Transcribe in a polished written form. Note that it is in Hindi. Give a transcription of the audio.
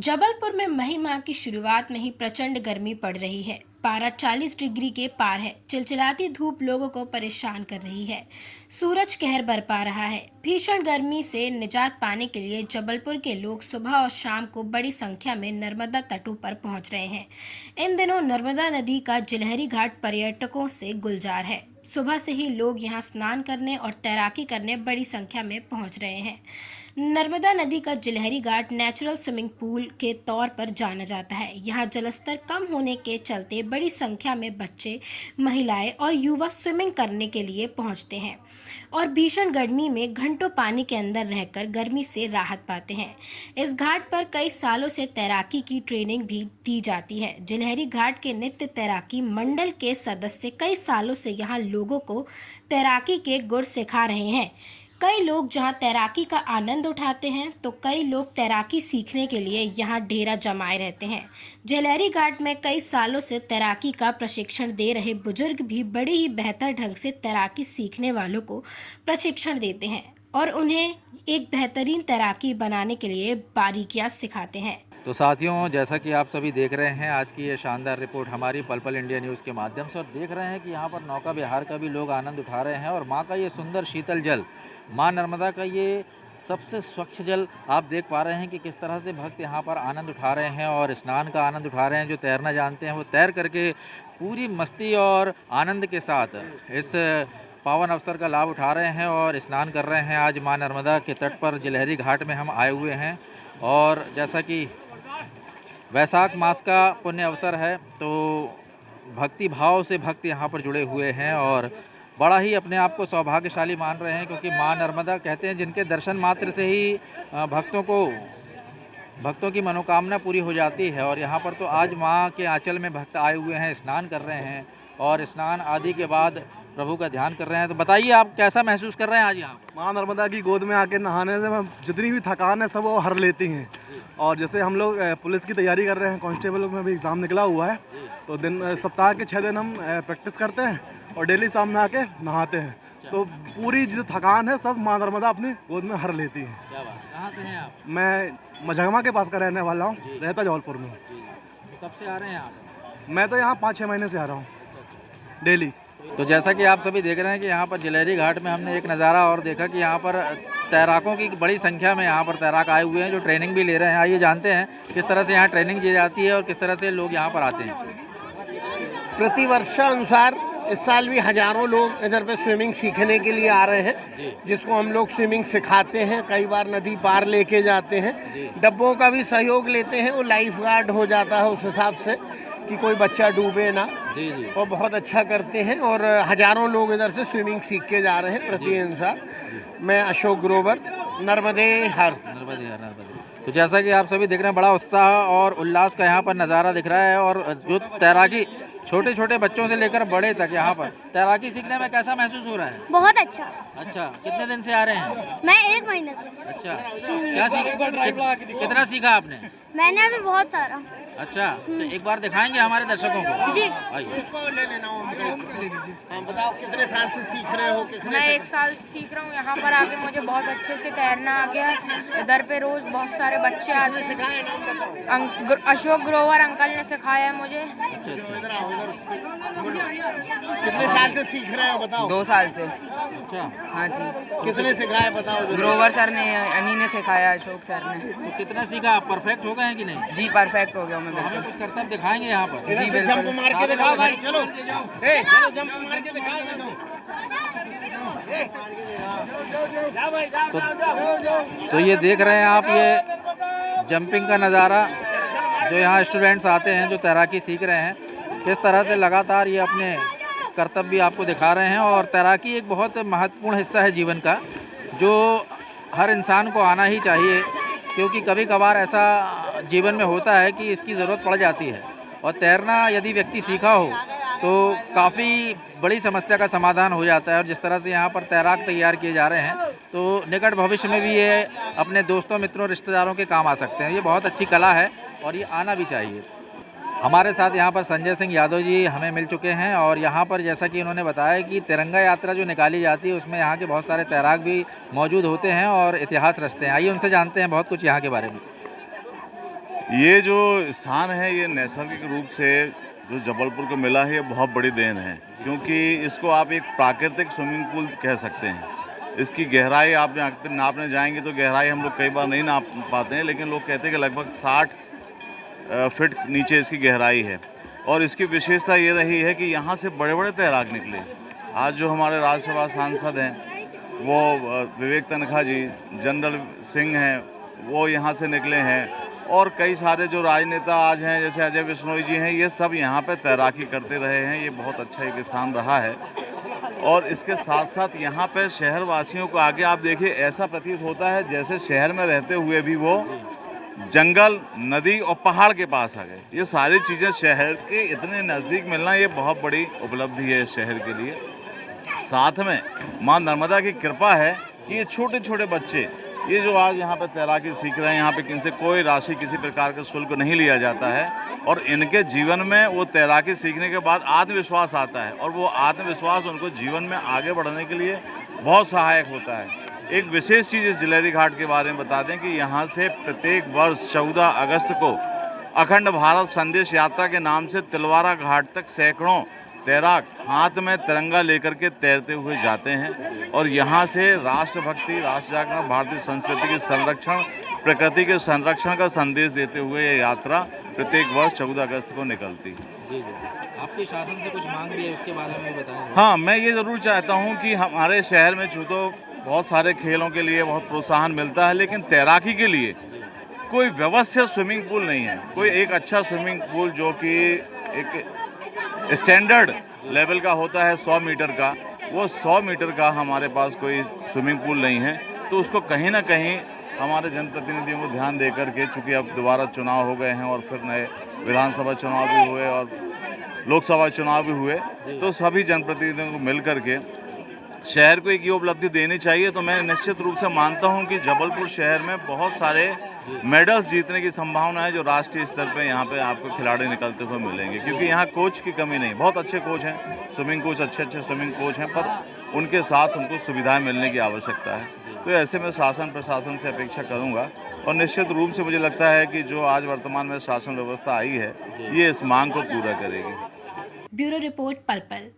जबलपुर में मई माह की शुरुआत में ही प्रचंड गर्मी पड़ रही है। पारा 40 डिग्री के पार है। चिलचिलाती धूप लोगों को परेशान कर रही है। सूरज कहर बरपा रहा है। भीषण गर्मी से निजात पाने के लिए जबलपुर के लोग सुबह और शाम को बड़ी संख्या में नर्मदा तटों पर पहुंच रहे हैं। इन दिनों नर्मदा नदी का जिलहरी घाट पर्यटकों से गुलजार है। सुबह से ही लोग यहां स्नान करने और तैराकी करने बड़ी संख्या में पहुंच रहे हैं। नर्मदा नदी का जिलहरी घाट नेचुरल स्विमिंग पूल के तौर पर जाना जाता है। यहां जलस्तर कम होने के चलते बड़ी संख्या में बच्चे, महिलाएं और युवा स्विमिंग करने के लिए पहुंचते हैं और भीषण गर्मी में घंटों पानी के अंदर रहकर गर्मी से राहत पाते हैं। इस घाट पर कई सालों से तैराकी की ट्रेनिंग भी दी जाती है। जिलहरी घाट के नित्य तैराकी मंडल के सदस्य कई सालों से यहाँ लोगों को तैराकी के गुर सिखा रहे हैं। कई लोग जहां तैराकी का आनंद उठाते हैं तो कई लोग तैराकी सीखने के लिए यहां डेरा जमाए रहते हैं। जिलहरी घाट में कई सालों से तैराकी का प्रशिक्षण दे रहे बुजुर्ग भी बड़े ही बेहतर ढंग से तैराकी सीखने वालों को प्रशिक्षण देते हैं और उन्हें एक बेहतरीन तैराकी बनाने के लिए बारीकियां सिखाते हैं। तो साथियों, जैसा कि आप सभी देख रहे हैं आज की ये शानदार रिपोर्ट हमारी पल पल इंडिया न्यूज़ के माध्यम से, और देख रहे हैं कि यहाँ पर नौका विहार का भी लोग आनंद उठा रहे हैं और माँ का ये सुंदर शीतल जल, माँ नर्मदा का ये सबसे स्वच्छ जल आप देख पा रहे हैं कि किस तरह से भक्त यहाँ पर आनंद उठा रहे हैं और स्नान का आनंद उठा रहे हैं। जो तैरना जानते हैं वो तैर करके पूरी मस्ती और आनंद के साथ इस पावन अवसर का लाभ उठा रहे हैं और स्नान कर रहे हैं। आज माँ नर्मदा के तट पर जिलहरी घाट में हम आए हुए हैं और जैसा कि वैशाख मास का पुण्य अवसर है तो भक्ति भाव से भक्त यहाँ पर जुड़े हुए हैं और बड़ा ही अपने आप को सौभाग्यशाली मान रहे हैं, क्योंकि माँ नर्मदा कहते हैं जिनके दर्शन मात्र से ही भक्तों की मनोकामना पूरी हो जाती है। और यहाँ पर तो आज माँ के आंचल में भक्त आए हुए हैं, स्नान कर रहे हैं और स्नान आदि के बाद प्रभु का ध्यान कर रहे हैं। तो बताइए आप कैसा महसूस कर रहे हैं आज यहाँ? माँ नर्मदा की गोद में आके नहाने से जितनी भी थकान है सब वो हर लेती हैं। और जैसे हम लोग पुलिस की तैयारी कर रहे हैं, कांस्टेबल में भी एग्ज़ाम निकला हुआ है, तो सप्ताह के 6 दिन हम प्रैक्टिस करते हैं और डेली शाम में आके नहाते हैं। तो पूरी जो थकान है सब माँ नर्मदा अपनी गोद में हर लेती है। क्या बात, कहाँ से हैं आप? मैं मझगमा के पास का रहने वाला हूँ, रहता जबलपुर में। तो कब से आ रहे हैं आप? मैं तो यहाँ 5-6 महीने से आ रहा हूँ डेली। तो जैसा कि आप सभी देख रहे हैं कि यहाँ पर जिलहरी घाट में हमने एक नज़ारा और देखा कि यहाँ पर तैराकों की बड़ी संख्या में यहाँ पर तैराक आए हुए हैं जो ट्रेनिंग भी ले रहे हैं। आइए जानते हैं किस तरह से यहाँ ट्रेनिंग दी जाती है और किस तरह से लोग यहाँ पर आते हैं। प्रतिवर्षानुसार इस साल भी हजारों लोग इधर पे स्विमिंग सीखने के लिए आ रहे हैं, जिसको हम लोग स्विमिंग सिखाते हैं। कई बार नदी पार लेके जाते हैं, डब्बों का भी सहयोग लेते हैं। वो लाइफ गार्ड हो जाता है उस हिसाब से कि कोई बच्चा डूबे ना। जी। और बहुत अच्छा करते हैं और हजारों लोग इधर से स्विमिंग सीख के जा रहे हैं प्रति अनुसार। मैं अशोक ग्रोवर, नर्मदे हर। तो जैसा कि आप सभी देख रहे हैं बड़ा उत्साह और उल्लास का यहाँ पर नज़ारा दिख रहा है और जो तैराकी छोटे छोटे बच्चों से लेकर बड़े तक यहाँ पर तैराकी सीखने में कैसा महसूस हो रहा है? बहुत अच्छा। अच्छा, कितने दिन से आ रहे हैं? मैं 1 महीने से। अच्छा, क्या सीखा, कितना सीखा आपने? मैंने अभी बहुत सारा। अच्छा, तो एक बार दिखाएंगे हमारे दर्शकों को? जी। आइए। बताओ कितने साल से सीख रहे हो? मैं 1 साल से सीख रहा हूँ। यहाँ पर आके मुझे बहुत अच्छे से तैरना आ गया। इधर पे रोज बहुत सारे बच्चे आते हैं। अशोक ग्रोवर अंकल ने सिखाया है मुझे। कितने साल से सीख रहे हो बताओ? 2 साल से। अच्छा, हाँ जी। किसने सिखाया बताओ? ग्रोवर सर ने, अनी ने सिखाया, अशोक सर ने। तो कितना सीखा आप? परफेक्ट हो गए हैं कि नहीं? जी परफेक्ट हो गया मैं हमें बिल्कुल। कुछ करतब दिखाएंगे यहाँ पर। जी जंप बिल्कुल। मार के दिखाओ भाई, चलो चलो जंप मार के दिखाओ। तो ये देख रहे हैं आप ये जंपिंग का नज़ारा, जो यहाँ स्टूडेंट्स आते हैं जो तैराकी सीख रहे हैं, किस तरह से लगातार ये अपने कर्तव्य भी आपको दिखा रहे हैं। और तैराकी एक बहुत महत्वपूर्ण हिस्सा है जीवन का, जो हर इंसान को आना ही चाहिए, क्योंकि कभी कभार ऐसा जीवन में होता है कि इसकी ज़रूरत पड़ जाती है। और तैरना यदि व्यक्ति सीखा हो तो काफ़ी बड़ी समस्या का समाधान हो जाता है। और जिस तरह से यहाँ पर तैराक तैयार किए जा रहे हैं तो निकट भविष्य में भी ये अपने दोस्तों, मित्रों, रिश्तेदारों के काम आ सकते हैं। ये बहुत अच्छी कला है और ये आना भी चाहिए। हमारे साथ यहाँ पर संजय सिंह यादव जी हमें मिल चुके हैं और यहाँ पर जैसा कि उन्होंने बताया कि तिरंगा यात्रा जो निकाली जाती है उसमें यहाँ के बहुत सारे तैराक भी मौजूद होते हैं और इतिहास रचते हैं। आइए उनसे जानते हैं बहुत कुछ यहाँ के बारे में। ये जो स्थान है ये नैसर्गिक रूप से जो जबलपुर को मिला है ये बहुत बड़ी देन है, क्योंकि इसको आप एक प्राकृतिक स्विमिंग पूल कह सकते हैं। इसकी गहराई आप नापने जाएंगे तो गहराई हम लोग कई बार नहीं नाप पाते हैं, लेकिन लोग कहते हैं कि लगभग 60 फीट नीचे इसकी गहराई है। और इसकी विशेषता ये रही है कि यहाँ से बड़े बड़े तैराक निकले। आज जो हमारे राज्यसभा सांसद हैं वो विवेक तनखा जी, जनरल सिंह हैं, वो यहाँ से निकले हैं, और कई सारे जो राजनेता आज हैं जैसे अजय बिश्नोई जी हैं, ये सब यहाँ पे तैराकी करते रहे हैं। ये बहुत अच्छा एक स्थान रहा है। और इसके साथ साथ यहाँ पे शहर वासियों को आगे आप देखिए, ऐसा प्रतीत होता है जैसे शहर में रहते हुए भी वो जंगल, नदी और पहाड़ के पास आ गए। ये सारी चीज़ें शहर के इतने नज़दीक मिलना ये बहुत बड़ी उपलब्धि है इस शहर के लिए। साथ में माँ नर्मदा की कृपा है कि ये छोटे छोटे बच्चे ये जो आज यहाँ पे तैराकी सीख रहे हैं, यहाँ पे किनसे कोई राशि किसी प्रकार का शुल्क नहीं लिया जाता है, और इनके जीवन में वो तैराकी सीखने के बाद आत्मविश्वास आता है, और वो आत्मविश्वास उनको जीवन में आगे बढ़ने के लिए बहुत सहायक होता है। एक विशेष चीज़ इस जिलेरी घाट के बारे में बता दें कि यहाँ से प्रत्येक वर्ष 14 अगस्त को अखंड भारत संदेश यात्रा के नाम से तिलवारा घाट तक सैकड़ों तैराक हाथ में तिरंगा लेकर के तैरते हुए जाते हैं, और यहाँ से राष्ट्रभक्ति, राष्ट्र जागरण, भारतीय संस्कृति के संरक्षण, प्रकृति के संरक्षण का संदेश देते हुए ये यात्रा प्रत्येक वर्ष 14 अगस्त को निकलती है। जी जी, आपके शासन से कुछ मांग भी है, उसके बारे में बताएं। हाँ, मैं ये ज़रूर चाहता हूँ कि हमारे शहर में चूँ तो बहुत सारे खेलों के लिए बहुत प्रोत्साहन मिलता है, लेकिन तैराकी के लिए कोई व्यवस्थित स्विमिंग पूल नहीं है। कोई एक अच्छा स्विमिंग पूल जो कि एक स्टैंडर्ड लेवल का होता है 100 मीटर का, वो 100 मीटर का हमारे पास कोई स्विमिंग पूल नहीं है। तो उसको कहीं ना कहीं हमारे जनप्रतिनिधियों को ध्यान दे करके, चूँकि अब दोबारा चुनाव हो गए हैं और फिर नए विधानसभा चुनाव भी हुए और लोकसभा चुनाव भी हुए, तो सभी जनप्रतिनिधियों को मिल करके शहर को एक ये उपलब्धि देनी चाहिए। तो मैं निश्चित रूप से मानता हूं कि जबलपुर शहर में बहुत सारे मेडल्स जीतने की संभावना है, जो राष्ट्रीय स्तर पे यहाँ पे आपको खिलाड़ी निकलते हुए मिलेंगे, क्योंकि यहाँ कोच की कमी नहीं। बहुत अच्छे कोच हैं, स्विमिंग कोच, अच्छे स्विमिंग कोच हैं, पर उनके साथ उनको सुविधाएं मिलने की आवश्यकता है। तो ऐसे में शासन प्रशासन से अपेक्षा करूँगा, और निश्चित रूप से मुझे लगता है कि जो आज वर्तमान में शासन व्यवस्था आई है ये इस मांग को पूरा करेगी। ब्यूरो रिपोर्ट, पल पल।